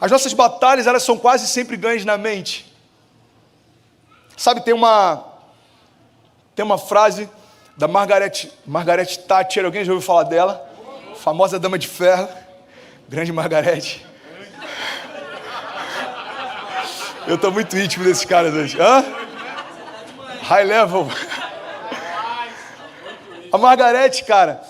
As nossas batalhas, elas são quase sempre ganhas na mente. Sabe, tem uma frase da Margaret Thatcher, alguém já ouviu falar dela? Famosa dama de ferro, grande Margaret. Eu estou muito íntimo desses caras hoje. Hã? High level. A Margaret, cara,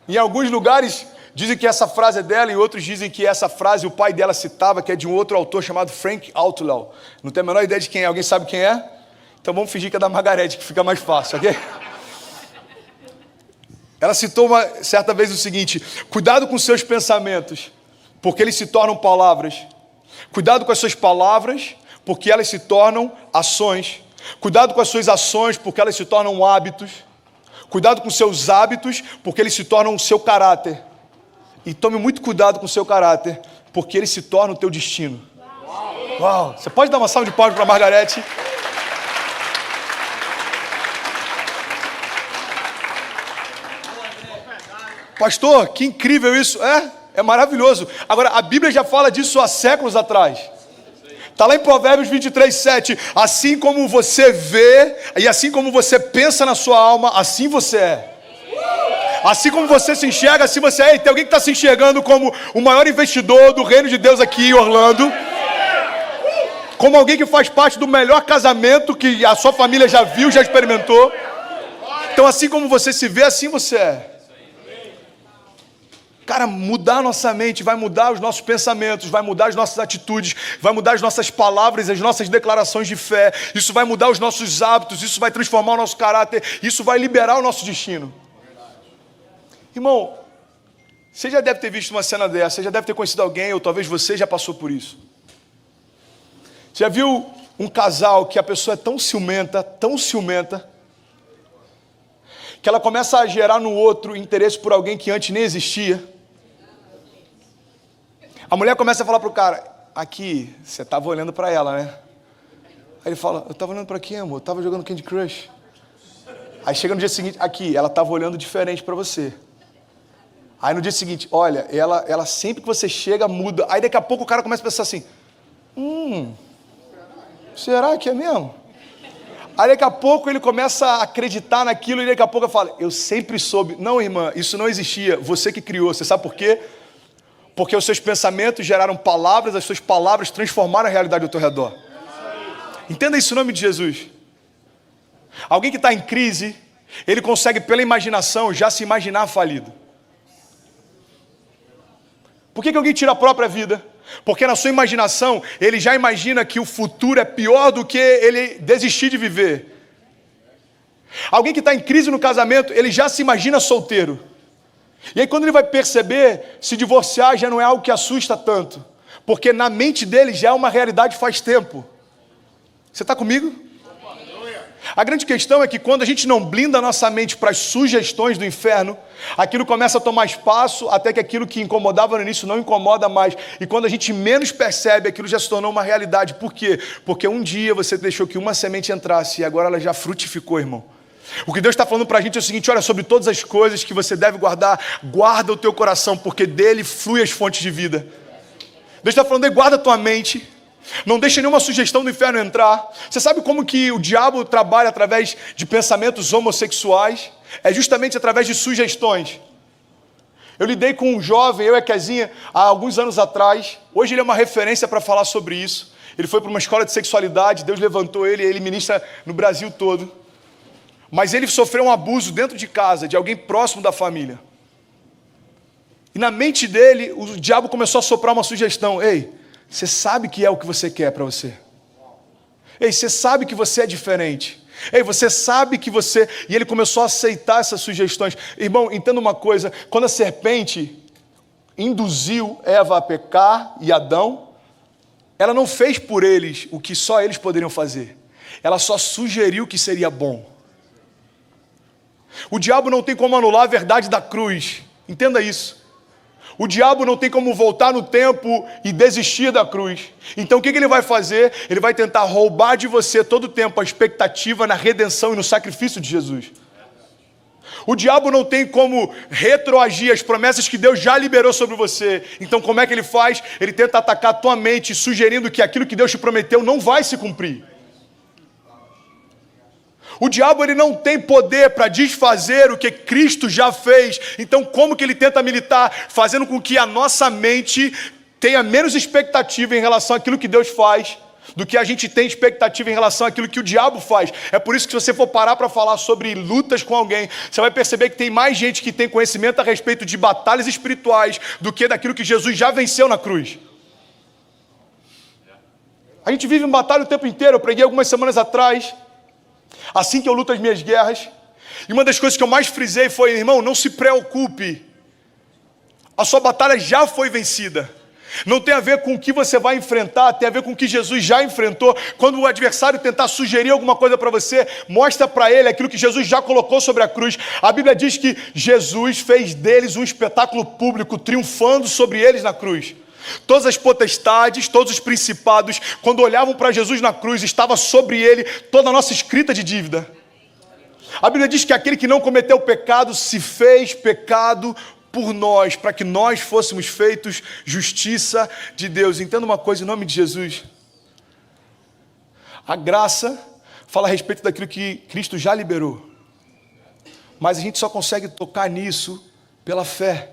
em alguns lugares dizem que essa frase é dela, e outros dizem que essa frase o pai dela citava, que é de um outro autor chamado Frank Outlaw. Não tenho a menor ideia de quem é. Alguém sabe quem é? Então vamos fingir que é da Margaret, que fica mais fácil, ok? Ela citou certa vez o seguinte: cuidado com seus pensamentos, porque eles se tornam palavras. Cuidado com as suas palavras, porque elas se tornam ações. Cuidado com as suas ações, porque elas se tornam hábitos. Cuidado com seus hábitos, porque eles se tornam o seu caráter. E tome muito cuidado com o seu caráter, porque ele se torna o teu destino. Uau! Você pode dar uma salva de palmas para a Margarete? Pastor, que incrível isso. É maravilhoso. Agora, a Bíblia já fala disso há séculos atrás. Está lá em Provérbios 23:7. Assim como você vê e assim como você pensa na sua alma, assim você é. Assim como você se enxerga, assim você é. E tem alguém que está se enxergando como o maior investidor do reino de Deus aqui em Orlando. Como alguém que faz parte do melhor casamento que a sua família já viu, já experimentou. Então, assim como você se vê, assim você é. Cara, mudar a nossa mente vai mudar os nossos pensamentos, vai mudar as nossas atitudes, vai mudar as nossas palavras, as nossas declarações de fé. Isso vai mudar os nossos hábitos, isso vai transformar o nosso caráter, isso vai liberar o nosso destino. Irmão, você já deve ter visto uma cena dessa, você já deve ter conhecido alguém, ou talvez você já passou por isso. Você já viu um casal que a pessoa é tão ciumenta, que ela começa a gerar no outro interesse por alguém que antes nem existia? A mulher começa a falar pro cara: aqui, você estava olhando para ela, né? Aí ele fala: eu estava olhando para quem, amor? Eu estava jogando Candy Crush. Aí chega no dia seguinte: aqui, ela estava olhando diferente para você. Aí no dia seguinte: olha, ela sempre que você chega muda. Aí daqui a pouco o cara começa a pensar assim: será que é mesmo? Aí daqui a pouco ele começa a acreditar naquilo e daqui a pouco ele fala: eu sempre soube. Não, irmã, isso não existia, você que criou. Você sabe por quê? Porque os seus pensamentos geraram palavras, as suas palavras transformaram a realidade ao teu redor. Entenda isso em nome de Jesus. Alguém que está em crise, ele consegue pela imaginação já se imaginar falido. Por que alguém tira a própria vida? Porque na sua imaginação, ele já imagina que o futuro é pior do que ele desistir de viver. Alguém que está em crise no casamento, ele já se imagina solteiro. E aí quando ele vai perceber, se divorciar já não é algo que assusta tanto. Porque na mente dele já é uma realidade faz tempo. Você está comigo? A grande questão é que quando a gente não blinda a nossa mente para as sugestões do inferno, aquilo começa a tomar espaço até que aquilo que incomodava no início não incomoda mais. E quando a gente menos percebe, aquilo já se tornou uma realidade. Por quê? Porque um dia você deixou que uma semente entrasse e agora ela já frutificou, irmão. O que Deus está falando para a gente é o seguinte: olha, sobre todas as coisas que você deve guardar, guarda o teu coração, porque dele flui as fontes de vida. Deus está falando: guarda a tua mente. Não deixa nenhuma sugestão do inferno entrar. Você sabe como que o diabo trabalha através de pensamentos homossexuais? É justamente através de sugestões. Eu lidei com um jovem, eu e a Kezinha, há alguns anos atrás. Hoje ele é uma referência para falar sobre isso. Ele foi para uma escola de sexualidade, Deus levantou ele, ele ministra no Brasil todo. Mas ele sofreu um abuso dentro de casa, de alguém próximo da família. E na mente dele, o diabo começou a soprar uma sugestão: ei, você sabe que é o que você quer para você. Ei, você sabe que você é diferente. Ei, você sabe que você... E ele começou a aceitar essas sugestões. Irmão, entenda uma coisa: quando a serpente induziu Eva a pecar e Adão, ela não fez por eles o que só eles poderiam fazer. Ela só sugeriu que seria bom. O diabo não tem como anular a verdade da cruz. Entenda isso. O diabo não tem como voltar no tempo e desistir da cruz. Então o que ele vai fazer? Ele vai tentar roubar de você todo o tempo a expectativa na redenção e no sacrifício de Jesus. O diabo não tem como retroagir as promessas que Deus já liberou sobre você. Então como é que ele faz? Ele tenta atacar a tua mente, sugerindo que aquilo que Deus te prometeu não vai se cumprir. O diabo ele não tem poder para desfazer o que Cristo já fez. Então como que ele tenta militar? Fazendo com que a nossa mente tenha menos expectativa em relação àquilo que Deus faz do que a gente tem expectativa em relação àquilo que o diabo faz. É por isso que se você for parar para falar sobre lutas com alguém, você vai perceber que tem mais gente que tem conhecimento a respeito de batalhas espirituais do que daquilo que Jesus já venceu na cruz. A gente vive uma batalha o tempo inteiro. Eu preguei algumas semanas atrás, assim que eu luto as minhas guerras, e uma das coisas que eu mais frisei foi: irmão, não se preocupe, a sua batalha já foi vencida. Não tem a ver com o que você vai enfrentar, tem a ver com o que Jesus já enfrentou. Quando o adversário tentar sugerir alguma coisa para você, mostra para ele aquilo que Jesus já colocou sobre a cruz. A Bíblia diz que Jesus fez deles um espetáculo público, triunfando sobre eles na cruz. Todas as potestades, todos os principados, quando olhavam para Jesus na cruz, estava sobre ele toda a nossa escrita de dívida. A Bíblia diz que aquele que não cometeu pecado se fez pecado por nós, para que nós fôssemos feitos justiça de Deus. Entenda uma coisa em nome de Jesus. A graça fala a respeito daquilo que Cristo já liberou. Mas a gente só consegue tocar nisso pela fé.